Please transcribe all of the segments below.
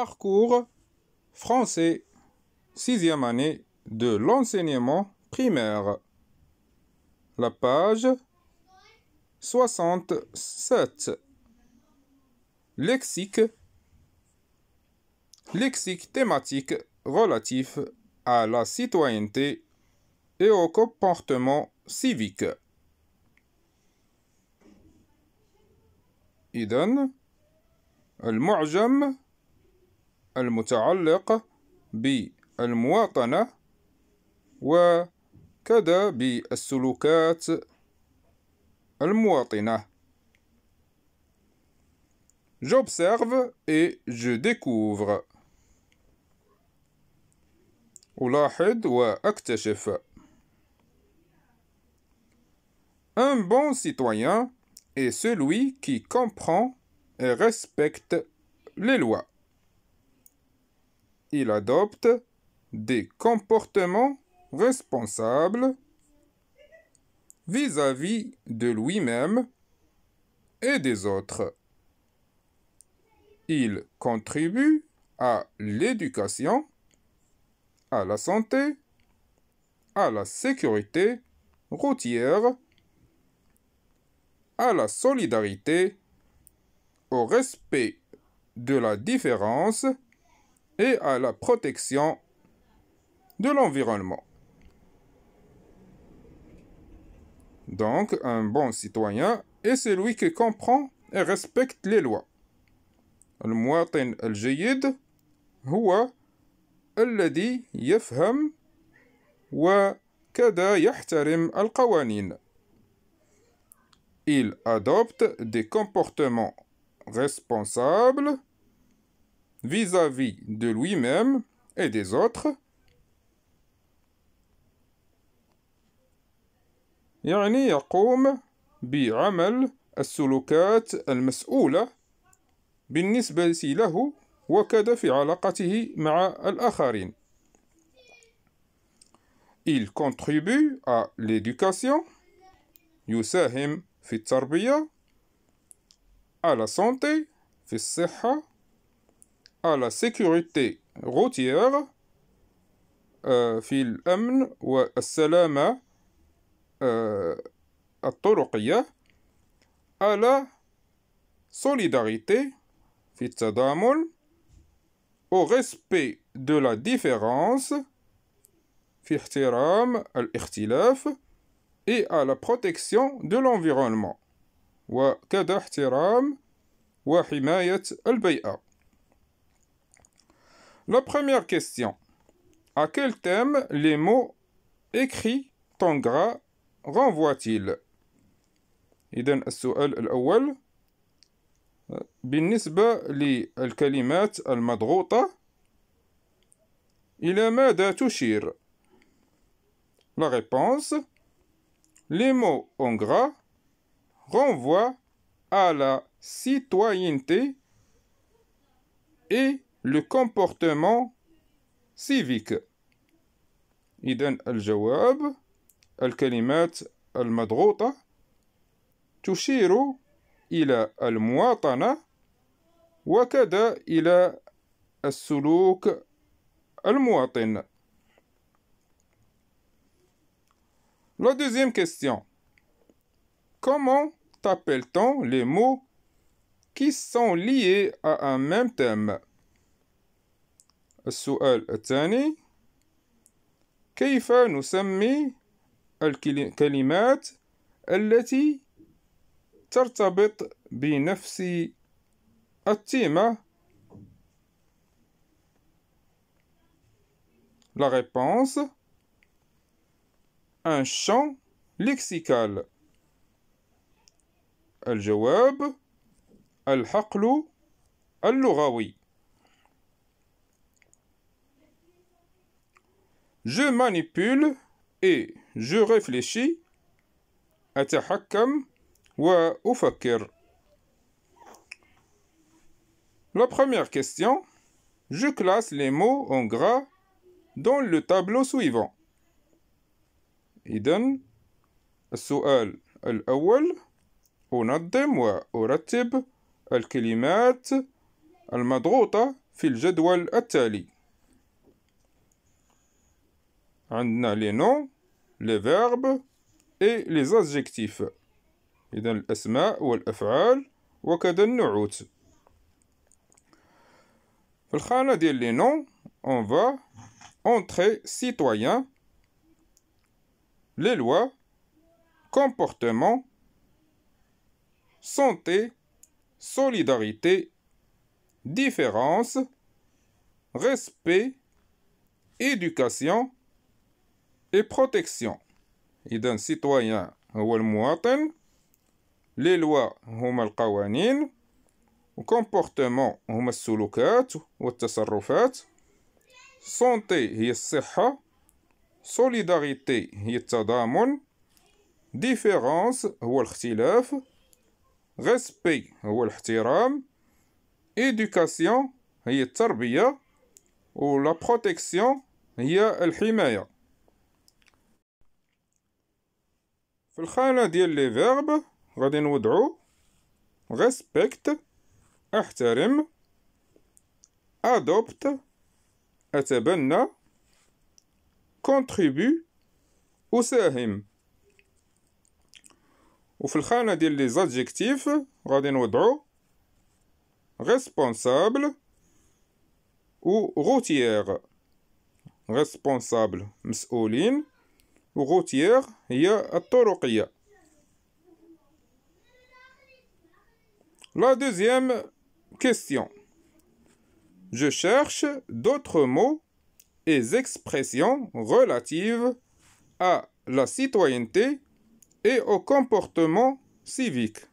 Parcours français, 6e année de l'enseignement primaire. La page 67. Lexique. Lexique thématique relatif à la citoyenneté et au comportement civique. إذن المعجم المتعلق بالمواطنة وكذا بالسلوكات المواطنة. J'observe et je découvre. ألاحظ وأكتشف. Un bon citoyen est celui qui comprend et respecte les lois. Il adopte des comportements responsables vis-à-vis de lui-même et des autres. Il contribue à l'éducation, à la santé, à la sécurité routière, à la solidarité, au respect de la différence et à la protection de l'environnement. Donc, un bon citoyen est celui qui comprend et respecte les lois. المواطن الجيد هو الذي يفهم وكذا يحترم القوانين. Il adopte des comportements responsables vis-à-vis de lui-même et des autres. يعني يقوم بعمل السلوكات المسؤولة بالنسبة له وكذا في علاقته مع الآخرين. Il contribue à l'éducation, يساهم في التربية, à la santé, في الصحة, à la sécurité routière, في الأمن والسلامة الطرقية, à la solidarité, في التضامن, au respect de la différence, في احترام الاختلاف, et à la protection de l'environnement, وكذا احترام وحماية البيئة. La première question. À quel thème les mots écrits en gras renvoient-ils? إذن السؤال الأول بالنسبة للكلمات المضغوطة إلى ماذا تشير؟ La réponse. Les mots en gras renvoient à la citoyenneté et le comportement civique. إذن الجواب الكلمات المضغوطة تشير إلى المواطنة وكذا إلى السلوك المواطن. La deuxième question. Comment appelle-t-on les mots qui sont liés à un même thème? السؤال الثاني. كيف نسمي الكلمات التي ترتبط بنفس التيمة؟ La réponse. Un champ lexical. الجواب الحقل اللغوي. Je manipule et je réfléchis. أتحكم وأفكر. La première question. Je classe les mots en gras dans le tableau suivant. إذن السؤال الأول. أنظم وأرتب الكلمات المضغوطة في الجدول التالي. عندنا les noms, les verbes et les adjectifs. إذن الأسماء والأفعال وكذا النعوت. في الخانة ديال les noms, on va entrer citoyen, les lois, comportement, santé, solidarité, différence, respect, éducation et protection. إذن citoyen هو المواطن، les lois هما القوانين، وcomportement هما السلوكات والتصرفات، santé هي الصحة، solidarité هي التضامن، différence هو الاختلاف، respect هو الاحترام، éducation هي التربية، و la protection هي الحماية. في الخانة ديال لي فيرب غادي نوضعو respect احترم، adopt أتبنى، contribue أساهم. وفي الخانة ديال لي زادجيكتيف غادي نوضعو responsable و routière. responsable مسؤولين، و routière هي الطرقية. La deuxième question. Je cherche d'autres mots et expressions relatives à la citoyenneté et au comportement civique.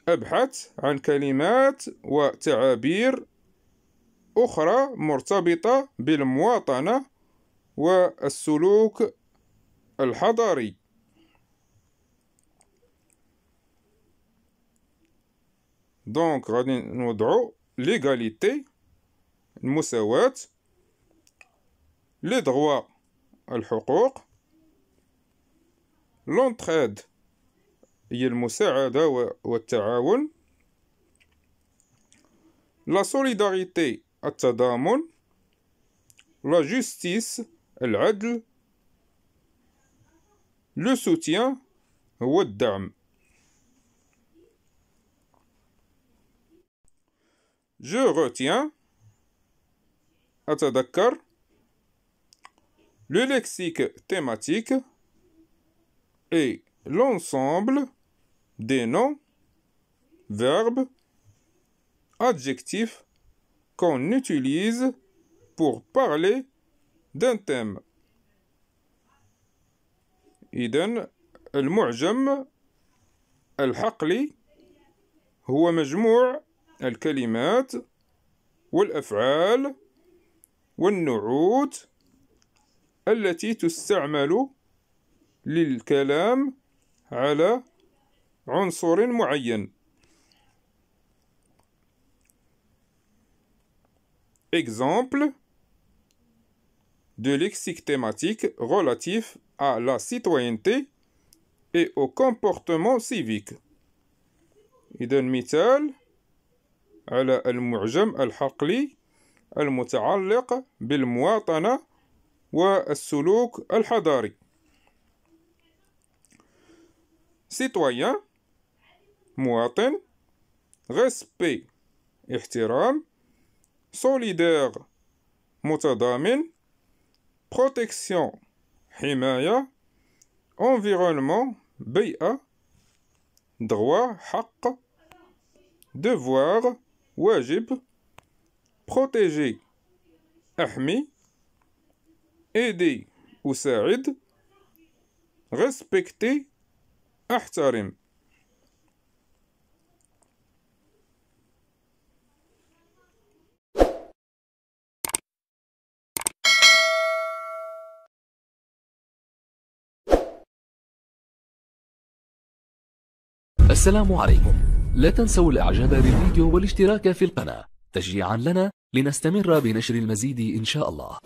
أبحث عن كلمات وتعابير أخرى مرتبطة بالمواطنة والسلوك الحضاري. دونك غادي نوضعو l'égalité المساواة، les droits الحقوق، l'entraide هي المساعدة والتعاون، la solidarité التضامن، la justice العدل، le soutien هو الدعم. Je retiens أتذكر le lexique thématique et l'ensemble des noms, verbes, adjectifs qu'on utilise pour parler d'un thème. إذن المعجم الحقلي هو مجموع الكلمات والأفعال والنعوت التي تستعمل للكلام على عنصر معين. Exemple de lexique thématique relatif à la citoyenneté et au comportement civique. إذن مثال على المعجم الحقلي المتعلق بالمواطنة والسلوك الحضاري. citoyen مواطن، respect احترام، solidaire متضامن، protection حماية، environnement بيئة، droit حق، devoir واجب، protéger أحمي، aider أساعد، respecter أحترم. السلام عليكم. لا تنسوا الاعجاب بالفيديو والاشتراك في القناة تشجيعا لنا لنستمر بنشر المزيد إن شاء الله.